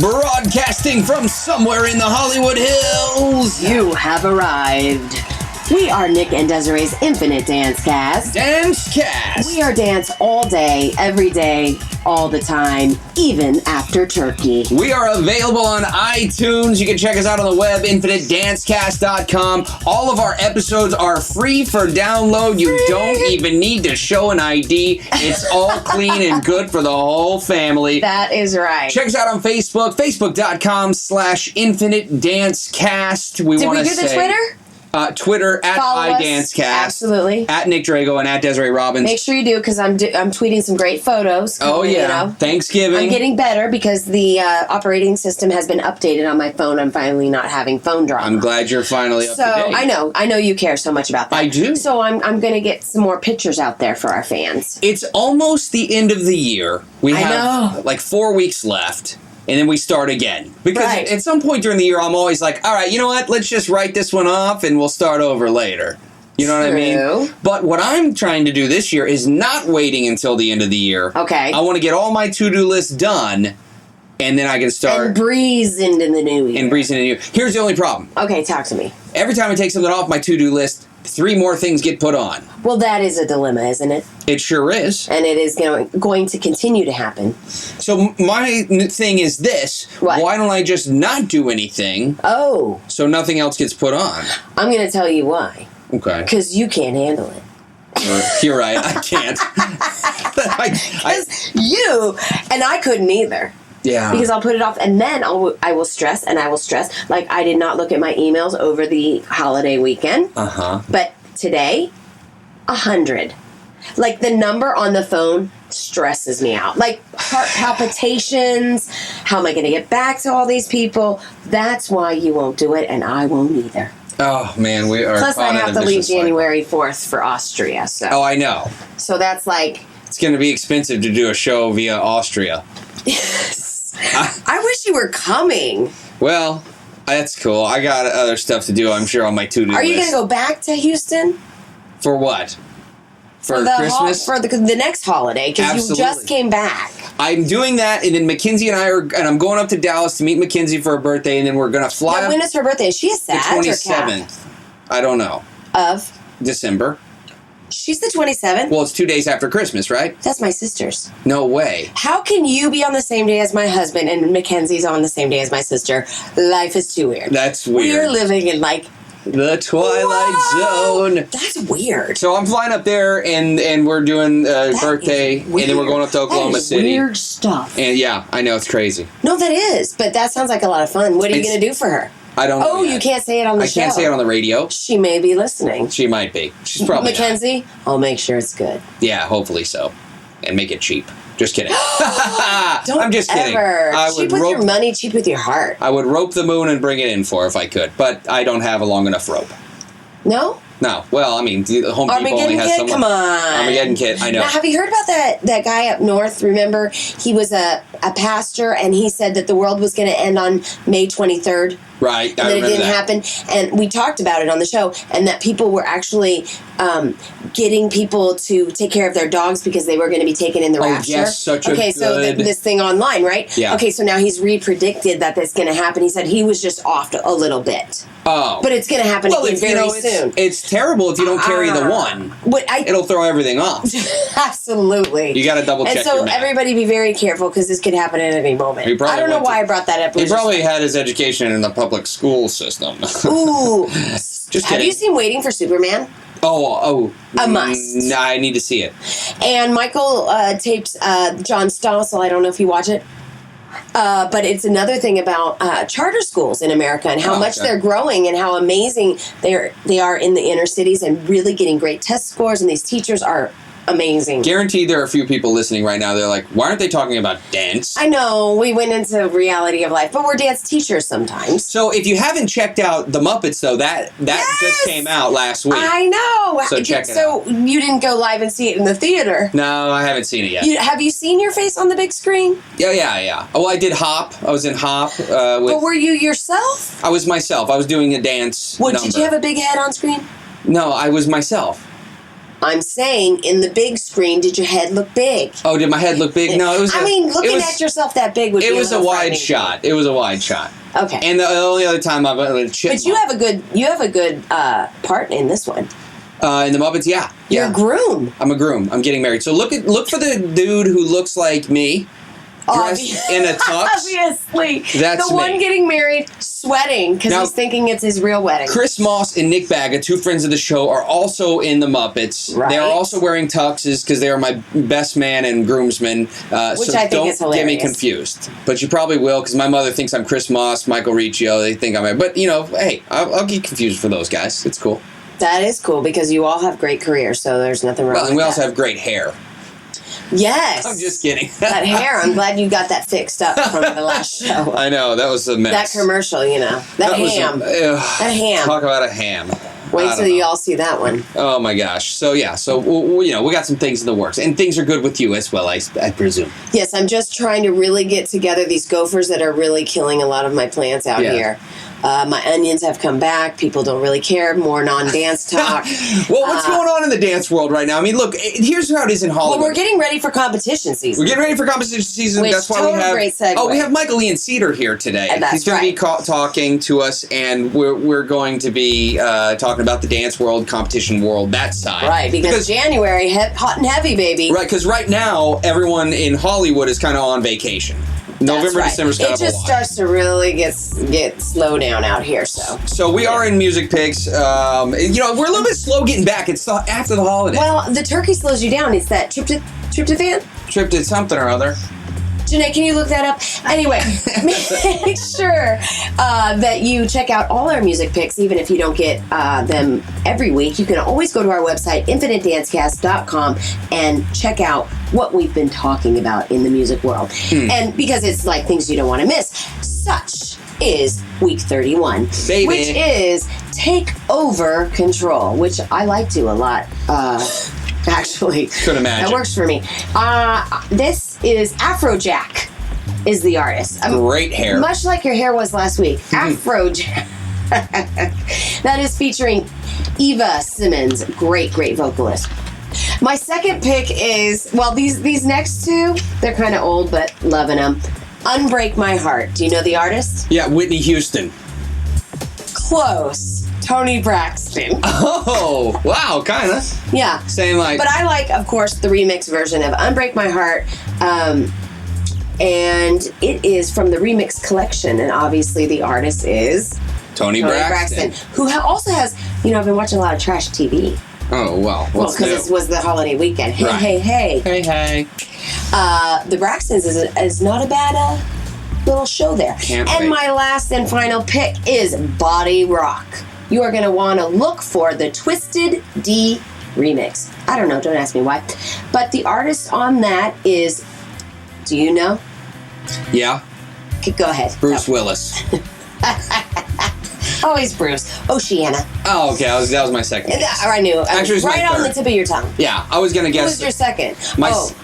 Broadcasting from somewhere in the Hollywood Hills. You have arrived. We are Nick and Desiree's Infinite Dance Cast. Dance Cast. We are dance all day, every day, all the time, even after turkey. We are available on iTunes. You can check us out on the web, infinitedancecast.com. All of our episodes are free for download. You don't even need to show an ID. It's all clean and good for the whole family. That is right. Check us out on Facebook, facebook.com/infinitedancecast. Did we do the Twitter? Twitter at Follow iDanceCast. Absolutely. At Nick Drago and at Desiree Robbins. Make sure you do, because I'm tweeting some great photos. Oh, yeah. Thanksgiving. I'm getting better because the operating system has been updated on my phone. I'm finally not having phone drama. I'm glad you're finally up to date. I know you care so much about that. I do. So I'm going to get some more pictures out there for our fans. It's almost the end of the year. We have like 4 weeks left. And then we start again. Because at some point during the year, I'm always like, all right, you know what? Let's just write this one off and we'll start over later. You know what I mean? But what I'm trying to do this year is not waiting until the end of the year. Okay. I want to get all my to-do lists done, and then I can start... And breeze into the new year. Here's the only problem. Okay, talk to me. Every time I take something off my to-do list, 3 more things get put on. Well, that is a dilemma, isn't it? It sure is. And it is going to continue to happen. So my thing is this. What? Why don't I just not do anything? Oh. So nothing else gets put on? I'm going to tell you why. Okay. Because you can't handle it. You're right. I can't. Because you, and I couldn't either. Yeah. Because I'll put it off, and then I will stress, and I will stress. Like, I did not look at my emails over the holiday weekend. Uh-huh. But today, 100. Like, the number on the phone stresses me out. Like, heart palpitations. How am I going to get back to all these people? That's why you won't do it, and I won't either. Oh, man, we are... Plus, I have to leave January 4th for Austria, so... Oh, I know. So that's like... It's going to be expensive to do a show via Austria. Yes. I wish you were coming. Well, that's cool. I got other stuff to do, I'm sure, on my to-do list. Are you going to go back to Houston? For what? For Christmas? For the next holiday, because you just came back. I'm doing that, and then Mackenzie and I'm going up to Dallas to meet Mackenzie for her birthday, and then we're going to fly now, up... when is her birthday? Is she a Sag the 27th. I don't know. Of? December. She's the 27th? Well, it's 2 days after Christmas, right? That's my sister's. No way. How can you be on the same day as my husband and Mackenzie's on the same day as my sister? Life is too weird. That's weird. We're living in, like... the Twilight Zone. That's weird. So I'm flying up there, and we're doing birthday, and then we're going up to Oklahoma City. Weird stuff. And yeah, I know, it's crazy. No, that is, but that sounds like a lot of fun. What are you going to do for her? I don't know. Oh, you can't say it on the show. I can't say it on the radio. She may be listening. She might be. She's probably Mackenzie, not. I'll make sure it's good. Yeah, hopefully so. And make it cheap. Just kidding. Don't I'm just kidding. Cheap with your money, cheap with your heart. I would rope the moon and bring it in for her if I could, but I don't have a long enough rope. No? No. Well, I mean, the Home Depot only has some. Come on. Armageddon kit, I know. Now, have you heard about that guy up north? Remember, he was a pastor, and he said that the world was going to end on May 23rd. Right, and that it didn't happen. And we talked about it on the show, and that people were actually getting people to take care of their dogs because they were going to be taken in the rapture. Yes, such a good... so this thing online, right? Yeah. Okay, so now he's re-predicted that that's going to happen. He said he was just off a little bit. Oh. But it's going to happen again very soon. It's terrible if you don't carry the one. It'll throw everything off. Absolutely. You got to double check your your map. Everybody be very careful because this could happen at any moment. I don't know why I brought that up. He probably had his education in the public school system. Ooh. Just kidding. Have you seen Waiting for Superman? Oh. A must. Nah, I need to see it. And Michael taped John Stossel. I don't know if you watch it. But it's another thing about charter schools in America and how much they're growing and how amazing they are in the inner cities and really getting great test scores. And these teachers are amazing. Guaranteed there are a few people listening right now. They're like, why aren't they talking about dance? I know. We went into reality of life, but we're dance teachers sometimes. So if you haven't checked out The Muppets, though, that just came out last week. I know. So check it out. So you didn't go live and see it in the theater? No, I haven't seen it yet. Have you seen your face on the big screen? Yeah. Oh, I did Hop. I was in Hop. But were you yourself? I was myself. I was doing a dance number. Did you have a big head on screen? No, I was myself. I'm saying, in the big screen, did your head look big? Oh, did my head look big? No, it was. Looking at yourself that big would be. It was a wide shot. It was a wide shot. Okay. And the only other time I've But you have a good part in this one. In the Muppets, yeah. You're a groom. I'm a groom. I'm getting married. So look for the dude who looks like me. Dressed in a tux. Obviously. That's the one getting married, sweating because he's thinking it's his real wedding. Chris Moss and Nick Baga, two friends of the show, are also in the Muppets. Right. They are also wearing tuxes because they are my best man and groomsmen. Which I think is hilarious. Don't get me confused. But you probably will because my mother thinks I'm Chris Moss, Michael Riccio. They think I'm... But, hey, I'll get confused for those guys. It's cool. That is cool because you all have great careers, so there's nothing wrong with that. And we also have great hair. Yes. I'm just kidding. That hair, I'm glad you got that fixed up from the last show. I know, that was a mess. That commercial, That ham. That ham. Talk about a ham. Wait till you all see that one. Oh my gosh. So yeah, we got some things in the works. And things are good with you as well, I presume. Yes, I'm just trying to really get together these gophers that are really killing a lot of my plants out here. My onions have come back. People don't really care. More non-dance talk. Well, what's going on in the dance world right now? I mean, look, here's how it is in Hollywood. Well, we're getting ready for competition season. We're getting ready for competition season. That's why we have. Great segue. Oh, we have Michael Ian Cedar here today. And that's He's going to be talking to us, and we're going to be talking about the dance world, competition world, that side. Right, because January, hot and heavy, baby. Right, because right now everyone in Hollywood is kind of on vacation. November, December's kind of a It just starts to really get slow down out here. So we are in music picks. We're a little bit slow getting back. It's after the holiday. Well, the turkey slows you down. It's that tryptophan? Tryptophan something or other. Janae, can you look that up? Anyway, make sure that you check out all our music picks, even if you don't get them every week. You can always go to our website, infinitedancecast.com, and check out what we've been talking about in the music world. And because it's like things you don't want to miss, such is Week 31, Baby. which is Take Over Control, which I like to a lot. Actually, could imagine. That works for me. This is Afrojack is the artist. Great hair. Much like your hair was last week. Afrojack. That is featuring Eva Simmons. Great vocalist. My second pick is, these next two, they're kind of old, but loving them. Unbreak My Heart. Do you know the artist? Yeah, Whitney Houston. Close. Tony Braxton. Oh, wow, kind of. Yeah. Same like. But I like, of course, the remix version of Unbreak My Heart. And it is from the remix collection. And obviously the artist is Tony Braxton. Who also has, I've been watching a lot of trash TV. Oh, well. Well, because it was the holiday weekend. Hey, right. hey. Hey. The Braxtons is not a bad little show there. Can't wait. My last and final pick is Body Rock. You are going to want to look for the Twisted D remix. I don't know, don't ask me why. But the artist on that is, do you know? Yeah. Okay, go ahead. Bruce Willis. Always Bruce. Oceana. Oh, okay. That was my second. I knew. Actually, it was right my on third. the tip of your tongue. Yeah, I was going to guess. Who was your second?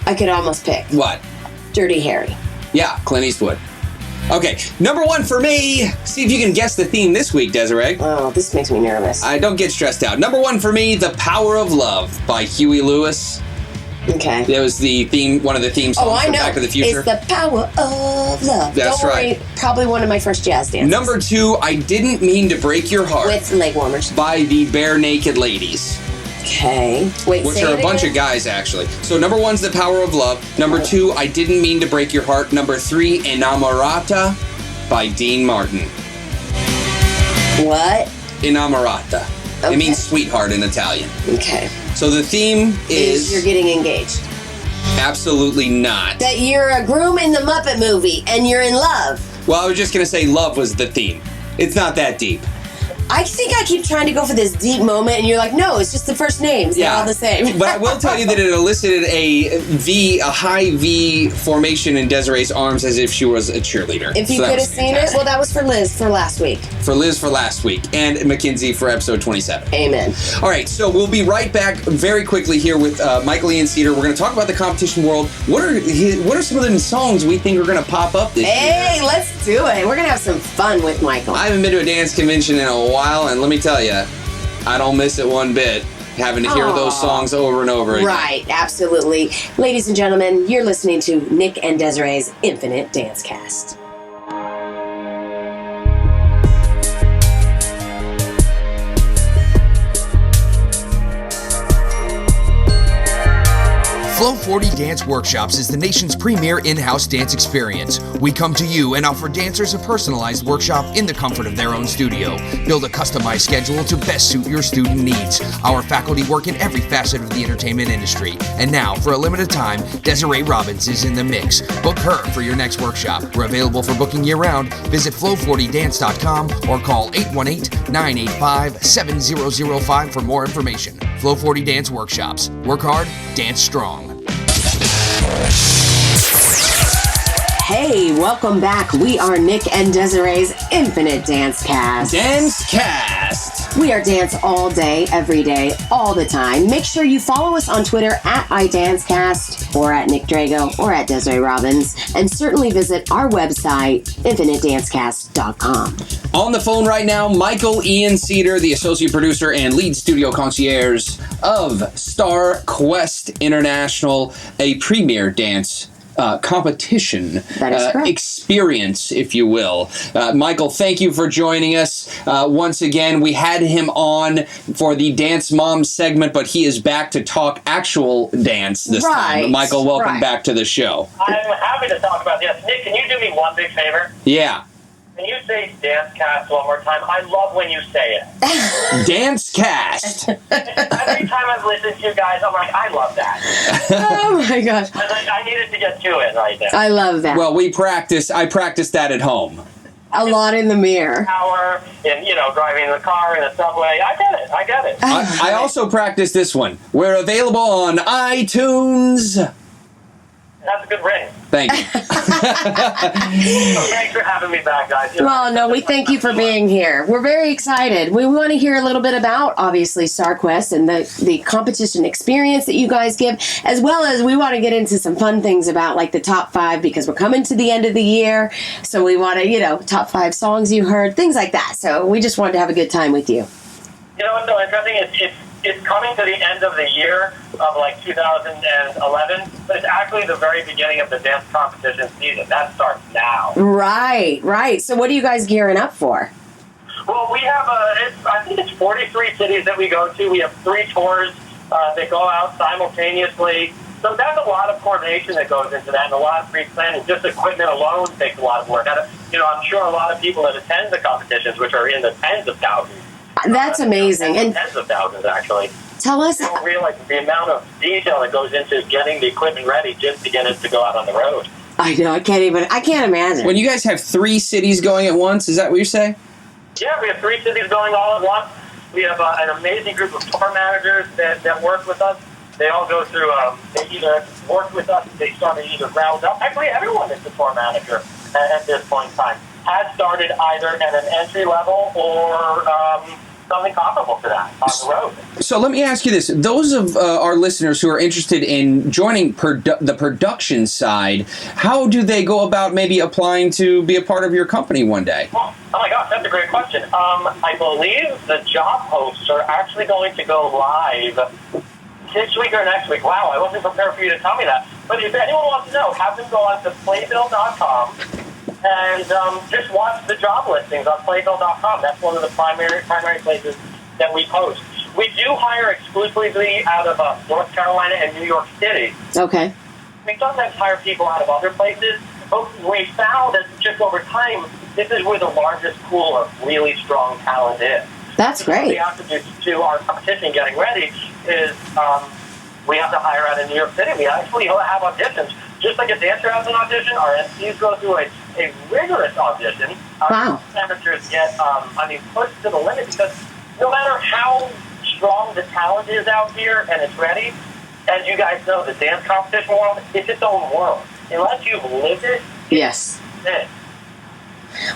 I could almost pick. What? Dirty Harry. Yeah, Clint Eastwood. Okay, number one for me. See if you can guess the theme this week, Desiree. Oh, this makes me nervous. Don't get stressed out. Number one for me, The Power of Love by Huey Lewis. Okay. That was the theme, one of the theme songs from Back to the Future. It's The Power of Love. That's right. Probably one of my first jazz dances. Number two, I Didn't Mean to Break Your Heart. With Leg Warmers. By the Bare Naked Ladies. Okay. Wait, which are a bunch of guys, actually. So number one's The Power of Love. Number two, I Didn't Mean to Break Your Heart. Number three, Innamorata by Dean Martin. What? Innamorata. Okay. It means sweetheart in Italian. Okay. So the theme is... You're getting engaged. Absolutely not. That you're a groom in the Muppet movie and you're in love. Well, I was just going to say love was the theme. It's not that deep. I think I keep trying to go for this deep moment, and you're like, no, it's just the first names. They're all the same. But I will tell you that it elicited a high V formation in Desiree's arms as if she was a cheerleader. If you could have seen it, well, that was for Liz for last week. For Liz for last week, and Mackenzie for episode 27. Amen. All right, so we'll be right back very quickly here with Michael Ian Cedar. We're going to talk about the competition world. What are some of the songs we think are going to pop up this year? Hey, let's do it. We're going to have some fun with Michael. I haven't been to a dance convention in a while, and let me tell you, I don't miss it one bit. having to hear those songs over and over again. Right, absolutely. Ladies and gentlemen, you're listening to Nick and Desiree's Infinite Dance Cast. Flow 40 Dance Workshops is the nation's premier in-house dance experience. We come to you and offer dancers a personalized workshop in the comfort of their own studio. Build a customized schedule to best suit your student needs. Our faculty work in every facet of the entertainment industry. And now, for a limited time, Desiree Robbins is in the mix. Book her for your next workshop. We're available for booking year-round. Visit flow40dance.com or call 818-985-7005 for more information. Flow 40 Dance Workshops. Work hard, dance strong. Hey, welcome back. We are Nick and Desiree's Infinite Dance Cast. Dance Cast. We are dance all day, every day, all the time. Make sure you follow us on Twitter at iDanceCast or at Nick Drago or at Desiree Robbins, and certainly visit our website, infinitedancecast.com. On the phone right now, Michael Ian Cedar, the associate producer and lead studio concierge of Star Quest International, a premier dance competition experience, if you will. Michael, thank you for joining us. Once again, we had him on for the Dance Mom segment, but he is back to talk actual dance this time. Michael, welcome back to the show. I'm happy to talk about this. Nick, can you do me one big favor? Yeah. Can you say Dance Cast one more time? I love when you say it. Dance Cast. Every time I've listened to you guys, I'm like, I love that. Oh my gosh. I needed to get to it right there. I love that. Well, I practiced that at home. A lot in the mirror. Hour in, driving in the car, in the subway. I get it. I also practiced this one. We're available on iTunes. That's a good ring. Thank you. Thanks for having me back, guys. Well, no, we thank you for being here. We're very excited. We want to hear a little bit about, obviously, StarQuest and the competition experience that you guys give, as well as we want to get into some fun things about, like, the top 5, because we're coming to the end of the year. So we want to, top 5 songs you heard, things like that. So we just wanted to have a good time with you. You know what's so interesting is it's coming to the end of the year of 2011, but it's actually the very beginning of the dance competition season. That starts now. Right. So what are you guys gearing up for? Well, we have I think it's 43 cities that we go to. We have 3 tours that go out simultaneously. So that's a lot of coordination that goes into that and a lot of pre-planning. Just equipment alone takes a lot of work. I'm sure a lot of people that attend the competitions, which are in the tens of thousands. That's amazing. And tens of thousands, actually. Tell us. You don't realize the amount of detail that goes into getting the equipment ready just to get it to go out on the road. I know. I can't imagine. When you guys have 3 cities going at once, is that what you're saying? Yeah, we have 3 cities going all at once. We have an amazing group of tour managers that work with us. They all go through, they either work with us, they start to either round up. Actually, everyone is the tour manager at this point in time has started either at an entry level or something comparable to that on the road. So let me ask you this. Those of our listeners who are interested in joining the production side, how do they go about maybe applying to be a part of your company one day? Oh my gosh, that's a great question. I believe the job posts are actually going to go live this week or next week. Wow, I wasn't prepared for you to tell me that. But if anyone wants to know, have them go on to playbill.com and just watch the job listings on playbill.com. That's one of the primary places that we post. We do hire exclusively out of North Carolina and New York City. Okay. We sometimes hire people out of other places, but we found that just over time, this is where the largest pool of really strong talent is. That's great. The attributes to our competition getting ready is we have to hire out of New York City. We actually have auditions. Just like a dancer has an audition, our MCs go through a rigorous audition. Wow. Amateurs get, pushed to the limit because no matter how strong the talent is out here and it's ready, as you guys know, the dance competition world, it's its own world. Unless you've lived it, yes. It's it.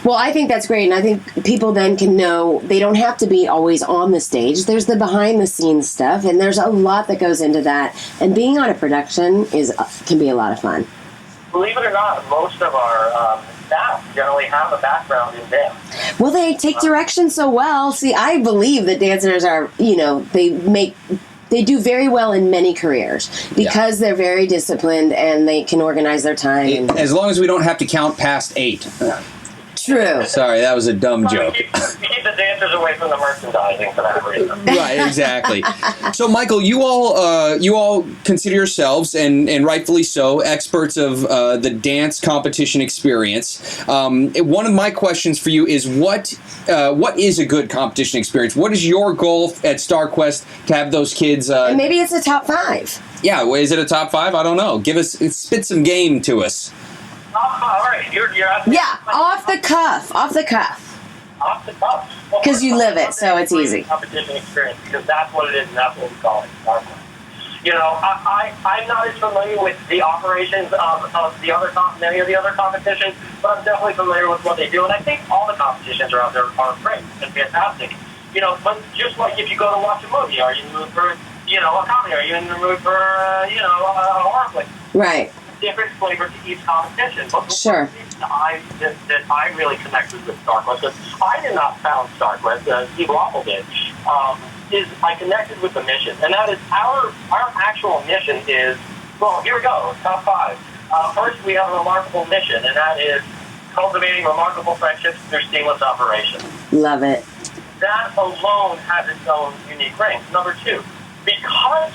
Well, I think that's great, and I think people then can know they don't have to be always on the stage. There's the behind-the-scenes stuff, and there's a lot that goes into that. And being on a production can be a lot of fun. Believe it or not, most of our staff generally have a background in dance. Well, they take direction so well. See, I believe that dancers are, they make they do very well in many careers because they're very disciplined and they can organize their time. As long as we don't have to count past 8. True. Sorry, that was a dumb joke. Keep the dancers away from the merchandising for that reason. Right, exactly. So, Michael, you all consider yourselves, and rightfully so, experts of the dance competition experience. One of my questions for you is what is a good competition experience? What is your goal at StarQuest to have those kids? And maybe it's a top 5. Yeah, is it a top 5? I don't know. Spit some game to us. All right, you're asking. Yeah, off the cuff. Off the cuff. Because you live it, so it's easy. Competition experience, because that's what it is, and that's what we call it. You know, I'm not as familiar with the operations of many of the other competitions, but I'm definitely familiar with what they do, and I think all the competitions around there are great and fantastic. You know, but just like if you go to watch a movie, are you in the mood for, a comedy? Are you in the mood for, a horror flick? Right. Different flavor to each competition. But sure. That I really connected with StarQuest, because I did not found StarQuest, Steve Waffle did, is I connected with the mission. And that is our actual mission is, well, here we go, top 5. First, we have a remarkable mission, and that is cultivating remarkable friendships through seamless operations. Love it. That alone has its own unique ring. Number 2, because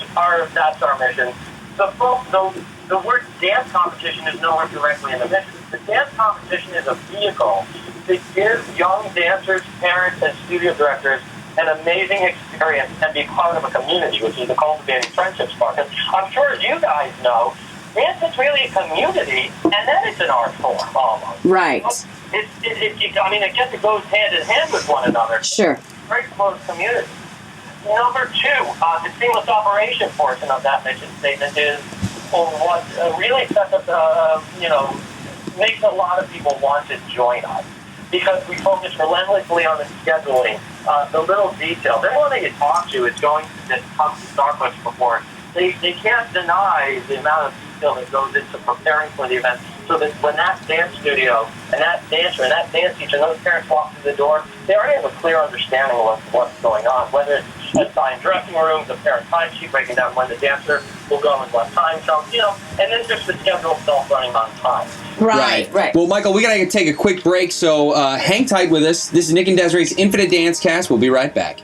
that's our mission, the word dance competition is nowhere directly in the mission. The dance competition is a vehicle to give young dancers, parents, and studio directors an amazing experience and be part of a community, which is the cultivating friendships part. And I'm sure as you guys know, dance is really a community, and then it's an art form almost. Right. I guess it goes hand in hand with one another. Sure. Very close community. Number 2, the seamless operation portion of that mission statement is what really sets up, makes a lot of people want to join us, because we focus relentlessly on the scheduling, the little details. Everyone that you talk to is going to come to StarQuest before. They can't deny the amount of detail that goes into preparing for the event, so that when that dance studio and that dancer and that dance teacher and those parents walk through the door, they already have a clear understanding of what's going on, whether it's assigned dressing rooms, a parent timesheet breaking down when the dancer will go in what time zone, and then just the schedule itself running on time. Right. Well, Michael, we got to take a quick break, so hang tight with us. This is Nick and Desiree's Infinite Dance Cast. We'll be right back.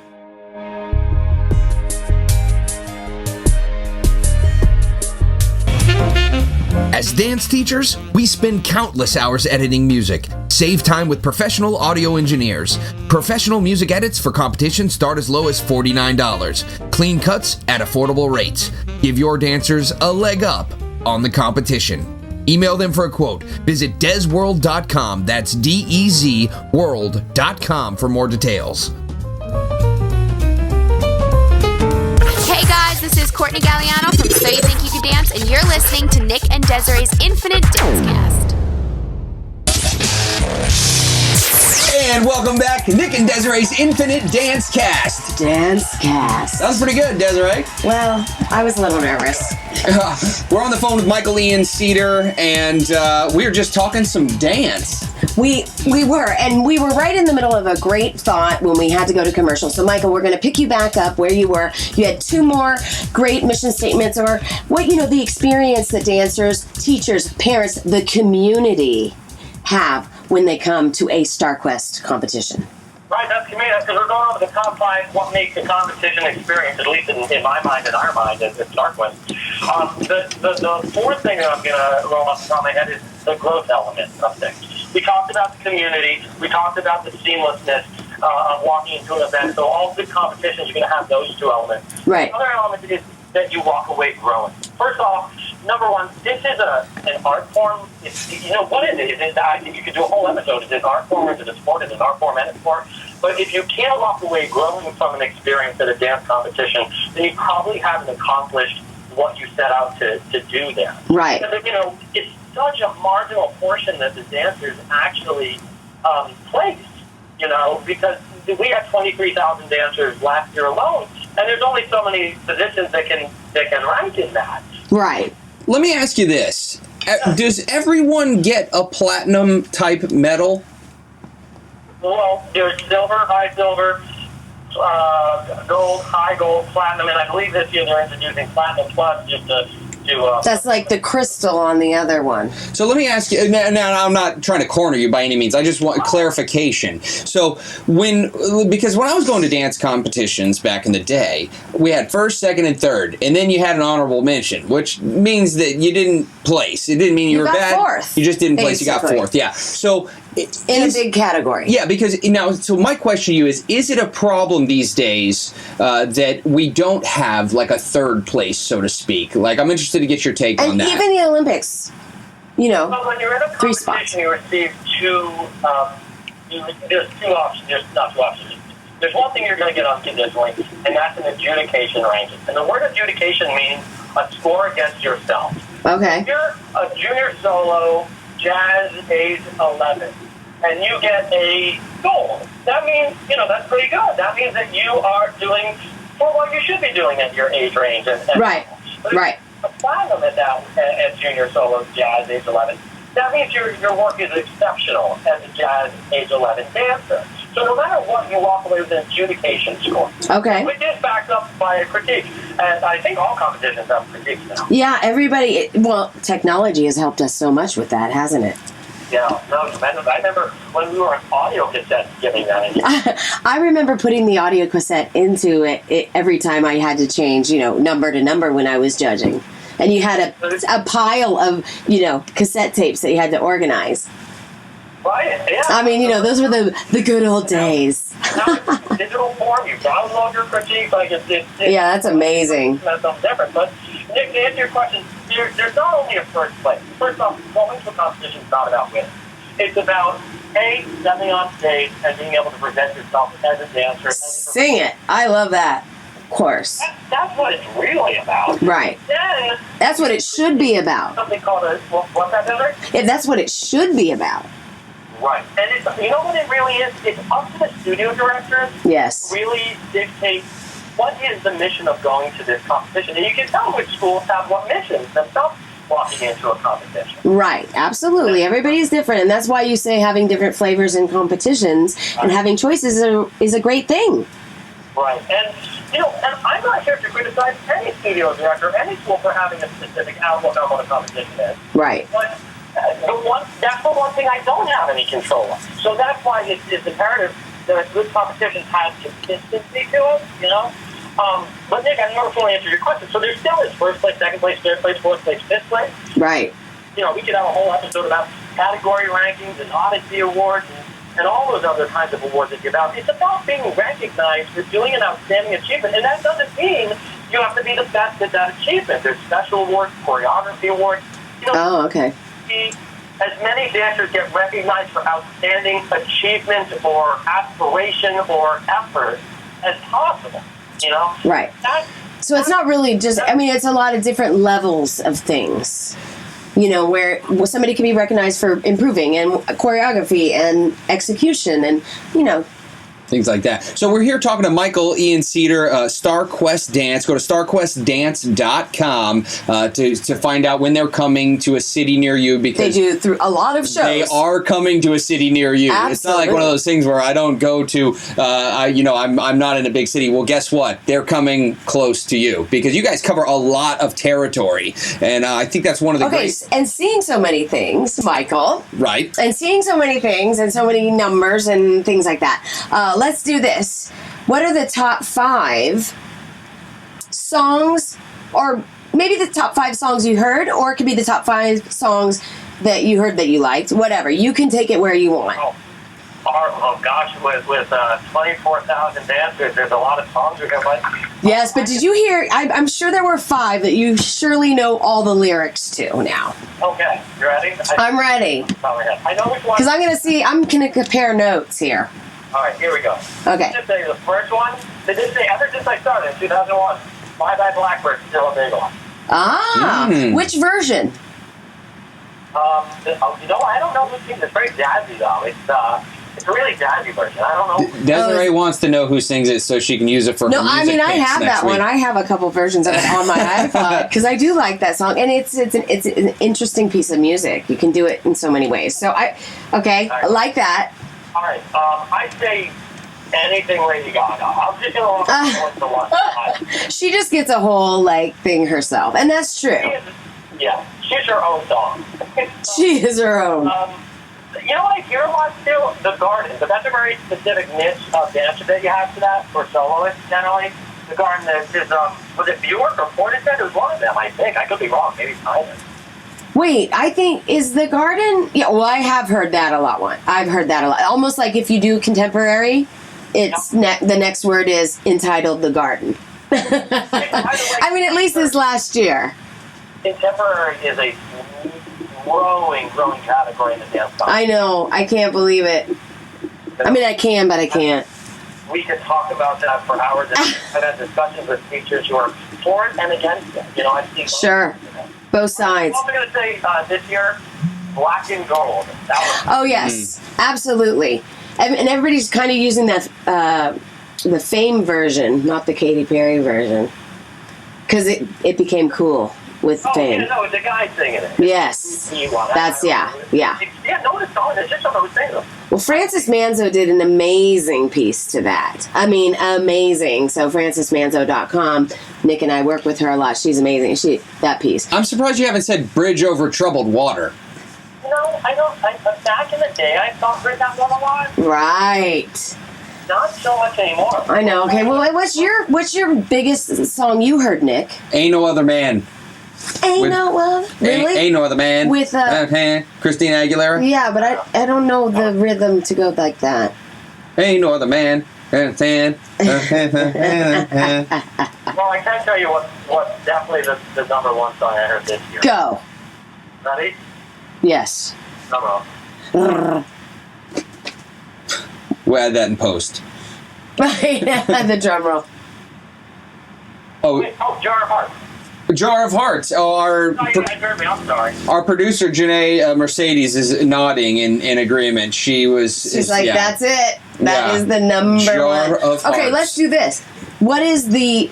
As dance teachers, we spend countless hours editing music. Save time with professional audio engineers. Professional music edits for competitions start as low as $49. Clean cuts at affordable rates. Give your dancers a leg up on the competition. Email them for a quote. Visit dezworld.com. That's DEZ world.com for more details. Hey guys, this is Courtney Galliano from So You Think You Could Dance, and you're listening to Nick and Desiree's Infinite Dance Cast. And welcome back to Nick and Desiree's Infinite Dance Cast. Dance Cast. That was pretty good, Desiree. Well, I was a little nervous. We're on the phone with Michael Ian Cedar, and we were just talking some dance. We were right in the middle of a great thought when we had to go to commercial. So, Michael, we're going to pick you back up where you were. You had 2 more great mission statements, or the experience that dancers, teachers, parents, the community have when they come to a StarQuest competition. Right, that's community, because we're going over the top 5, what makes the competition experience, at least in my mind and our mind at StarQuest. The 4th thing that I'm going to roll off the top of my head is the growth element of things. We talked about the community. We talked about the seamlessness of walking into an event. So all good competitions, you're going to have those 2 elements. Right. The other element is that you walk away growing. First off, number 1, this is an art form. What is it? You could do a whole episode. Is it an art form, or is it a sport? Is it an art form and a sport? But if you can't walk away growing from an experience at a dance competition, then you probably haven't accomplished what you set out to do there. Right. Because, it's such a marginal portion that the dancers actually place, because we had 23,000 dancers last year alone, and there's only so many positions that can rank in that. Right. Let me ask you this. Does everyone get a platinum type medal? Well, there's silver, high silver, gold, high gold, platinum, and I believe this year they're introducing platinum plus just to that's like the crystal on the other one. So let me ask you, now I'm not trying to corner you by any means, I just want clarification. So because when I was going to dance competitions back in the day, we had first, second, and third, and then you had an honorable mention, which means that you didn't place. It didn't mean you were got bad. Fourth, you just didn't place, you got fourth, yeah. So in a big category. Yeah, because now, so my question to you is it a problem these days that we don't have like a third place, so to speak? Like, I'm interested to get your take on that. And even the Olympics, Well, when you're in a competition, you receive there's two options. There's not two options. There's one thing you're going to get unconditionally, and that's an adjudication ranking. And the word adjudication means a score against yourself. Okay. If you're a junior solo, jazz, age 11, and you get a gold, that means, that's pretty good. That means that you are doing for what you should be doing at your age range. Right. A platinum at junior solo, jazz, age 11, that means your work is exceptional as a jazz, age 11 dancer. So no matter what, you walk away with an adjudication score. Okay. Which is backed up by a critique. And I think all competitions have critiques now. Yeah, everybody, technology has helped us so much with that, hasn't it? Yeah, no, I remember when we were on audio cassette giving that. I remember putting the audio cassette into it every time I had to change, number to number when I was judging. And you had a pile of, cassette tapes that you had to organize. Right, yeah. I mean, those were the good old days. Now it's digital form. You download your critique. Yeah, that's amazing. That's something different. But Nick, to answer your question, there's not only a first place. First off, going to a competition is not about winning. It's about, A, stepping on stage and being able to present yourself as a dancer. Sing it. I love that. Of course. That's what it's really about. Right. Then that's what it should be about. Something called what's that, Desiree? Yeah, that's what it should be about. Right. And you know what it really is? It's up to the studio directors yes. to really dictate what is the mission of going to this competition. And you can tell which schools have what missions themselves walking into a competition. Right. Absolutely. Everybody's different. And that's why you say having different flavors in competitions and having choices is a great thing. Right. And, and I'm not here to criticize any studio director or any school for having a specific outlook on what a competition is. Right. But that's the one thing I don't have any control of. So that's why it's imperative that good competitions have consistency to it, But Nick, I never fully answered your question. So there still is first place, second place, third place, fourth place, fifth place. Right. We could have a whole episode about category rankings and Odyssey Awards and all those other kinds of awards that give out. It's about being recognized for doing an outstanding achievement. And that doesn't mean you have to be the best at that achievement. There's special awards, choreography awards. Oh, okay. As many dancers get recognized for outstanding achievement or aspiration or effort as possible, Right. So it's not really just, it's a lot of different levels of things, where somebody can be recognized for improving and choreography and execution and, things like that. So we're here talking to Michael Ian Cedar, StarQuest Dance. Go to starquestdance.com to find out when they're coming to a city near you, because they do through a lot of shows. They are coming to a city near you. Absolutely. It's not like one of those things where I don't go to, I'm not in a big city. Well, guess what? They're coming close to you because you guys cover a lot of territory. And I think that's one of the great... And seeing so many things, Michael. Right. And seeing so many things and so many numbers and things like that. Let's do this. What are the top 5 songs, or maybe the top 5 songs you heard, or it could be the top 5 songs that you heard that you liked? Whatever. You can take it where you want. Oh gosh, with 24,000 dancers, there's a lot of songs we're going to like. Yes, but did you hear, I'm sure there were 5 that you surely know all the lyrics to now. Okay, you ready? I'm ready. I know which one. Because I'm going to compare notes here. All right, here we go. Okay. Just say the first one, they did say, ever since I started in 2001, Bye Bye Blackbird is still a big one. Which version? I don't know who sings it. It's very jazzy, though. It's a really jazzy version. I don't know. Desiree wants to know who sings it so she can use it for her music picks I have that week. one. I have a couple versions of it on my iPod because I do like that song, and it's an interesting piece of music. You can do it in so many ways. So I like that. All right. I say anything Lady Gaga. I'm just going to one. She just gets a whole, like, thing herself. And that's true. She's her own song. She is her own. You know what I hear a lot too? The Garden. But that's a very specific niche of dancer that you have for that, for soloists generally. The Garden is, was it Bjork or Portishead? It was one of them, I think. I could be wrong. Maybe it's neither. Wait, I think, is the Garden? Yeah, well, I have heard that a lot. I've heard that a lot. Almost like if you do contemporary, it's the next word is entitled The Garden. I mean, at least this last year. Contemporary is a growing category in the dance culture. I know. I can't believe it. I mean, I can, but I can't. We could talk about that for hours. I've had discussions with teachers who are for it and against it. You know, I've seen both sides. I'm also going to say this year, Black and Gold. Oh, yes. Absolutely. And everybody's kind of using that, the Fame version, not the Katy Perry version. Because it became cool with Fame. Yeah, no, it's a guy singing it. Yes. That's, yeah. Yeah, no one is song. It's just someone who's singing them. Well, Frances Manzo did an amazing piece to that. I mean, amazing. So francesmanzo.com. Nick and I work with her a lot. She's amazing. That piece. I'm surprised you haven't said Bridge Over Troubled Water. No, I don't. Back in the day, I thought Bridge Over Troubled Water. Right. Not so much anymore. I know. Okay. Well, what's your biggest song you heard, Nick? Ain't No Other Man. Ain't no other. Really? Ain't No Other Man. With Christina Aguilera. Yeah, but I don't know the rhythm to go like that. Ain't no other man. Well, I can tell you what's definitely the number one song I heard this year. Go. Ready? Yes. Come on. We'll add that in post. The drum roll. Jar of Hearts. Jar of Hearts. Oh, you guys heard me. I'm sorry. Our producer, Janae Mercedes, is nodding in agreement. She's like, that's it. That is the number Jar one. Of Hearts. Okay, let's do this. What is the,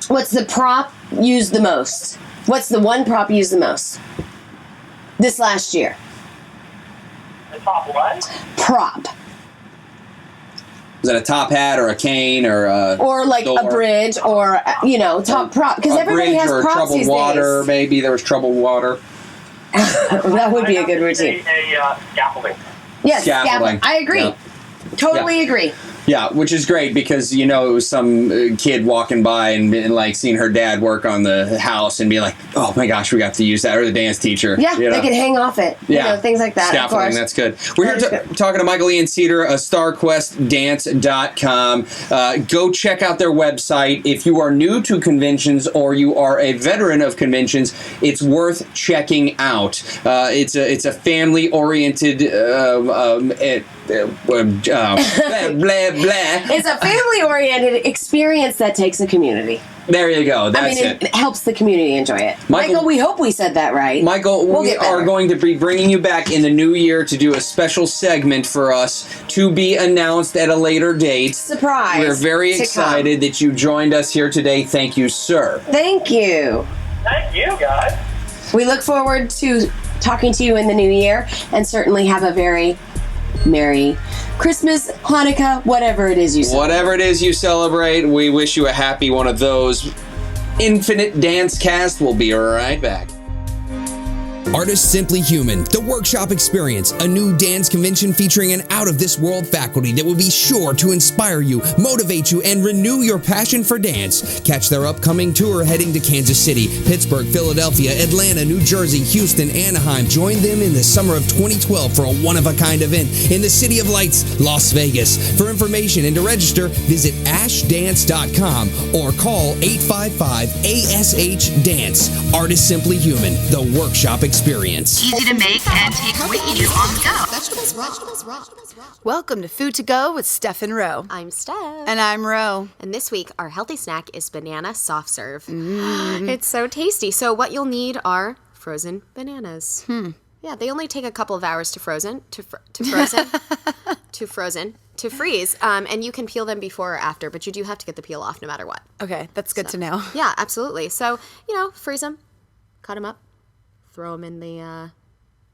what's the prop used the most? What's the one prop used the most? This last year. The top what? Prop. Is that a top hat or a cane or like door? A bridge or top prop, because everybody has props troubled these water days. Maybe there was troubled water. That would be a good routine. Scaffolding. Yes, scaffolding. I agree. Yeah. Totally agree. Yeah, which is great because, it was some kid walking by and like seeing her dad work on the house and be like, oh my gosh, we got to use that. Or the dance teacher. Yeah, they can hang off it. Yeah. Things like that. Scaffolding, that's good. We're here talking to Michael Ian Cedar, StarQuestDance.com. Go check out their website. If you are new to conventions or you are a veteran of conventions, it's worth checking out. It's a family-oriented blah, blah. It's a family-oriented experience that takes a community. There you go. That's it helps the community enjoy it. Michael, we hope we said that right. Michael, we are going to be bringing you back in the new year to do a special segment for us to be announced at a later date. Surprise. We're very excited that you joined us here today. Thank you, sir. Thank you. Thank you, guys. We look forward to talking to you in the new year and certainly have a very Merry Christmas, Hanukkah, whatever it is you celebrate. Whatever it is you celebrate, we wish you a happy one of those. Infinite Dance Cast. We'll be right back. Artist Simply Human, the workshop experience, a new dance convention featuring an out-of-this-world faculty that will be sure to inspire you, motivate you, and renew your passion for dance. Catch their upcoming tour heading to Kansas City, Pittsburgh, Philadelphia, Atlanta, New Jersey, Houston, Anaheim. Join them in the summer of 2012 for a one-of-a-kind event in the City of Lights, Las Vegas. For information and to register, visit ashdance.com or call 855-ASH-DANCE. Artist Simply Human, the workshop experience. Easy to make and take with you on the go. Welcome to Food to Go with Steph and Ro. I'm Steph. And I'm Ro. And this week, our healthy snack is banana soft serve. It's so tasty. So what you'll need are frozen bananas. Yeah, they only take a couple of hours to freeze. And you can peel them before or after, but you do have to get the peel off no matter what. Okay, that's good to know. Yeah, absolutely. So, freeze them, cut them up, throw them in the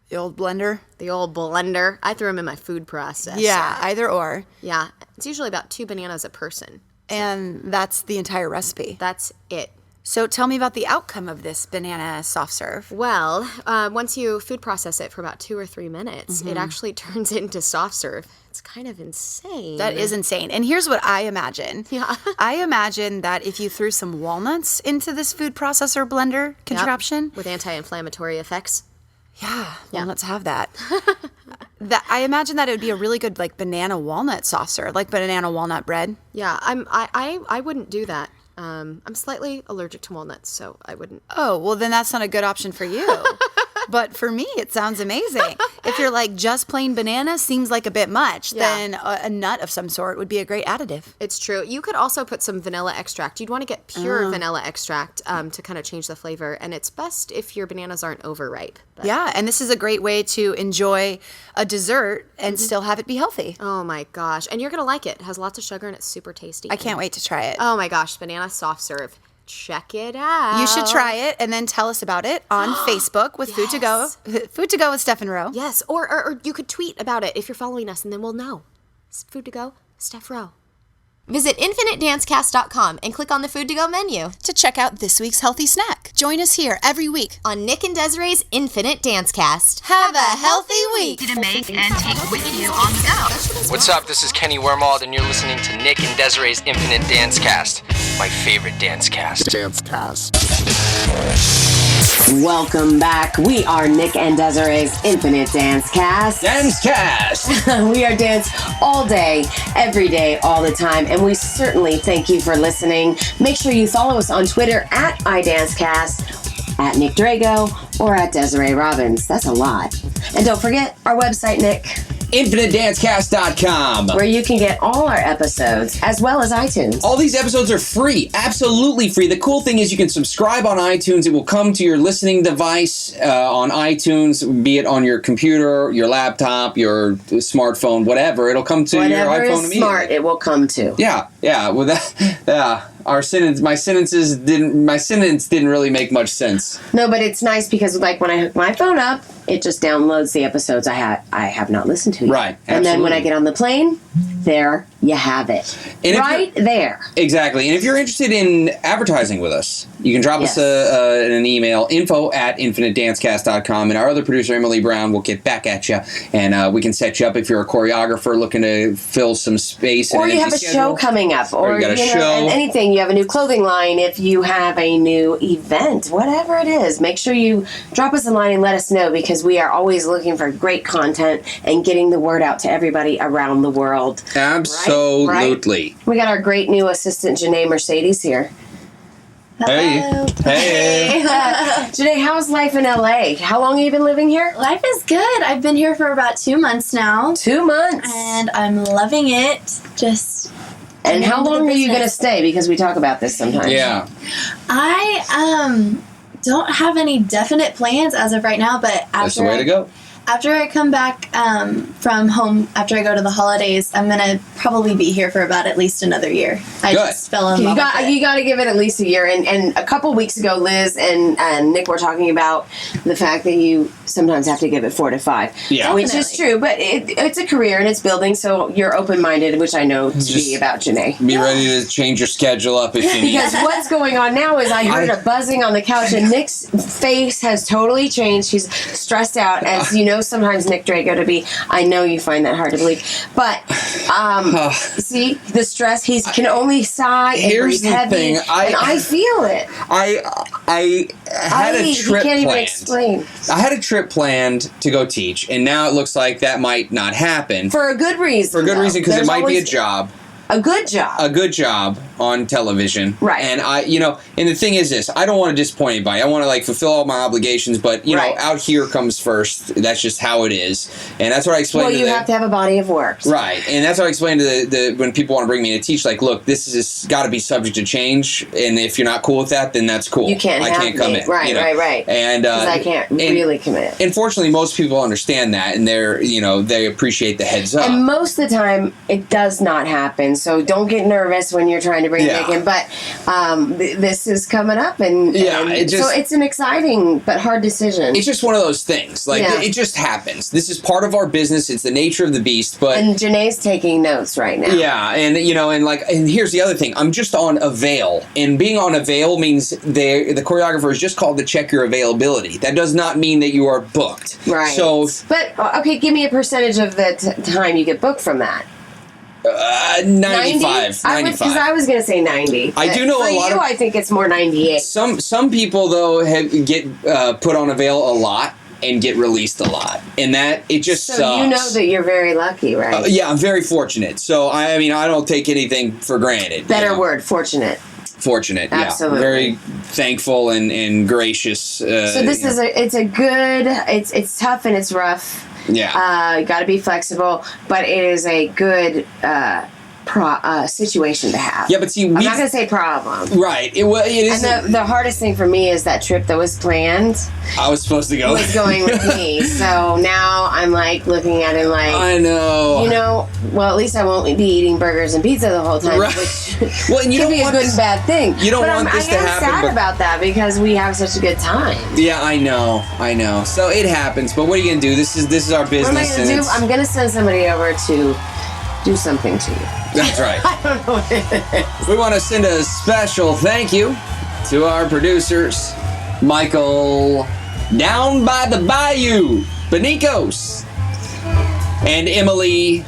The old blender? The old blender. I threw them in my food processor. Yeah, either or. Yeah. It's usually about 2 bananas a person. And that's the entire recipe. That's it. So tell me about the outcome of this banana soft serve. Well, once you food process it for about 2 or 3 minutes, it actually turns into soft serve. It's kind of insane. That is insane. And here's what I imagine. Yeah. I imagine that if you threw some walnuts into this food processor blender contraption. Yep. With anti-inflammatory effects. Yeah, walnuts have that. I imagine that it would be a really good like banana walnut soft serve, like banana walnut bread. Yeah, I wouldn't do that. I'm slightly allergic to walnuts, so I wouldn't. Oh, well then that's not a good option for you. But for me, it sounds amazing. If you're like just plain banana seems like a bit much, then a nut of some sort would be a great additive. It's true. You could also put some vanilla extract. You'd want to get pure vanilla extract to kind of change the flavor, and it's best if your bananas aren't overripe. But. Yeah, and this is a great way to enjoy a dessert and still have it be healthy. Oh my gosh. And you're going to like it. It has lots of sugar and it's super tasty. I can't wait to try it. Oh my gosh, banana soft serve. Check it out. You should try it and then tell us about it on Facebook with Food to Go. Food to Go with Steph and Roe. Yes, or you could tweet about it if you're following us, and then we'll know. Food to Go, Steph Roe. Visit infinitedancecast.com and click on the Food to Go menu to check out this week's healthy snack. Join us here every week on Nick and Desiree's Infinite Dancecast. Have a healthy week. Easy to make and take with you on the go. What's up? This is Kenny Wormald, and you're listening to Nick and Desiree's Infinite Dancecast, my favorite dancecast. Welcome back. We are Nick and Desiree's Infinite Dancecast. Dancecast! We are dance all day, every day, all the time, and we certainly thank you for listening. Make sure you follow us on Twitter at iDancecast, at Nick Drago, or at Desiree Robbins. That's a lot. And don't forget our website, Nick. InfiniteDancecast.com, where you can get all our episodes, as well as iTunes. All these episodes are free, absolutely free. The cool thing is you can subscribe on iTunes. It will come to your listening device on iTunes, be it on your computer, your laptop, your smartphone, whatever. It'll come to your iPhone immediately. Whatever is smart, it will come to. Yeah. Well, my sentence didn't really make much sense. No, but it's nice because like when I hook my phone up, it just downloads the episodes I have not listened to yet. Right. And then when I get on the plane, there you have it. And right there. Exactly. And if you're interested in advertising with us, you can drop us an email, info@infinitedancecast.com, and our other producer, Emily Brown, will get back at you, and we can set you up if you're a choreographer looking to fill some space. Or you have a show coming up. Or you got a show. Anything. You have a new clothing line. If you have a new event, whatever it is, make sure you drop us a line and let us know, because we are always looking for great content and getting the word out to everybody around the world. Absolutely. Right? We got our great new assistant, Janae Mercedes, here. Hello. Hey. Janae, how's life in LA? How long have you been living here? Life is good. I've been here for about 2 months now. 2 months. And I'm loving it. And how long are you going to stay? Because we talk about this sometimes. Yeah. I don't have any definite plans as of right now, but that's the way to go. After I come back from home, after I go to the holidays, I'm going to probably be here for about at least another year. I just fell in love with it. You got to give it at least a year. And a couple weeks ago, Liz and Nick were talking about the fact that you sometimes have to give it 4 to 5. Yeah. Which is true, but it's a career and it's building, so you're open-minded, which I know to be about Janae. Be ready to change your schedule up if you need. Because what's going on now is I heard a buzzing on the couch, and Nick's face has totally changed. He's stressed out, as you know sometimes Nick Drago to be. I know you find that hard to believe. But, see, the stress, he can only sigh and breathe heavy, and I feel it. I had a trip can't planned. even explain. I had a trip planned to go teach, and now it looks like that might not happen. For a good reason. For a good reason, because it might be a job. A good job. A good job on television. Right. And and the thing is this, I don't want to disappoint anybody. I want to fulfill all my obligations, but you know, out here comes first. That's just how it is. And that's what I explained you have to have a body of work. Right. And that's what I explained to when people want to bring me to teach, look, this is got to be subject to change, and if you're not cool with that, then that's cool. I can't come in. Right. And because I can't really commit. And fortunately, most people understand that, and they appreciate the heads up. And most of the time, it does not happen. So don't get nervous when you're trying to bring Nick in. But this is coming up, and so it's an exciting but hard decision. It's just one of those things. Like it just happens. This is part of our business. It's the nature of the beast. But and Janae's taking notes right now. Yeah, and and here's the other thing. I'm just on Avail, and being on Avail means the choreographer is just called to check your availability. That does not mean that you are booked. Right. So, but okay, give me a percentage of the time you get booked from that. 95. 95. Because I was going to say 90. I do know for a lot I think it's more 98. Some people though get put on Avail a lot and get released a lot, and that it just sucks. So you know that you're very lucky, right? Yeah, I'm very fortunate. So I don't take anything for granted. Better word, fortunate. Fortunate, absolutely. Yeah. Very thankful and gracious. So this is it's tough and it's rough. Yeah. You got to be flexible, but it is a good situation to have. Yeah, but see, I'm not going to say problem. Right. It is. And the hardest thing for me is that trip that was planned. I was supposed to go. Was going with me. So now I'm like looking at it like. I know. Well, at least I won't be eating burgers and pizza the whole time, right. which well, and you could don't be want a good this, and bad thing. You don't want this to happen. I am sad about that because we have such a good time. Yeah, I know. So it happens, but what are you gonna do? This is our business. What am I gonna do? I'm gonna send somebody over to do something to you. That's right. I don't know what it is. We want to send a special thank you to our producers, Michael Down by the Bayou, Benicos, and Emily,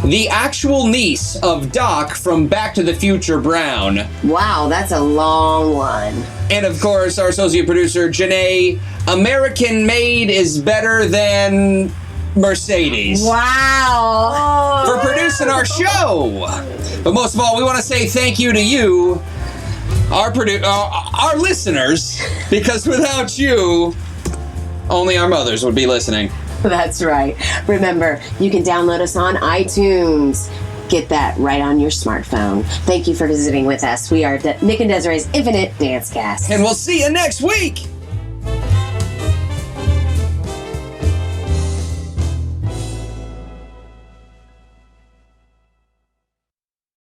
the actual niece of Doc from Back to the Future Brown. Wow, that's a long one. And of course, our associate producer, Janae, American Made is better than Mercedes. Wow. For producing our show. But most of all, we want to say thank you to you, our listeners, because without you, only our mothers would be listening. That's right. Remember, you can download us on iTunes. Get that right on your smartphone. Thank you for visiting with us. We are Nick and Desiree's Infinite Dance Cast. And we'll see you next week.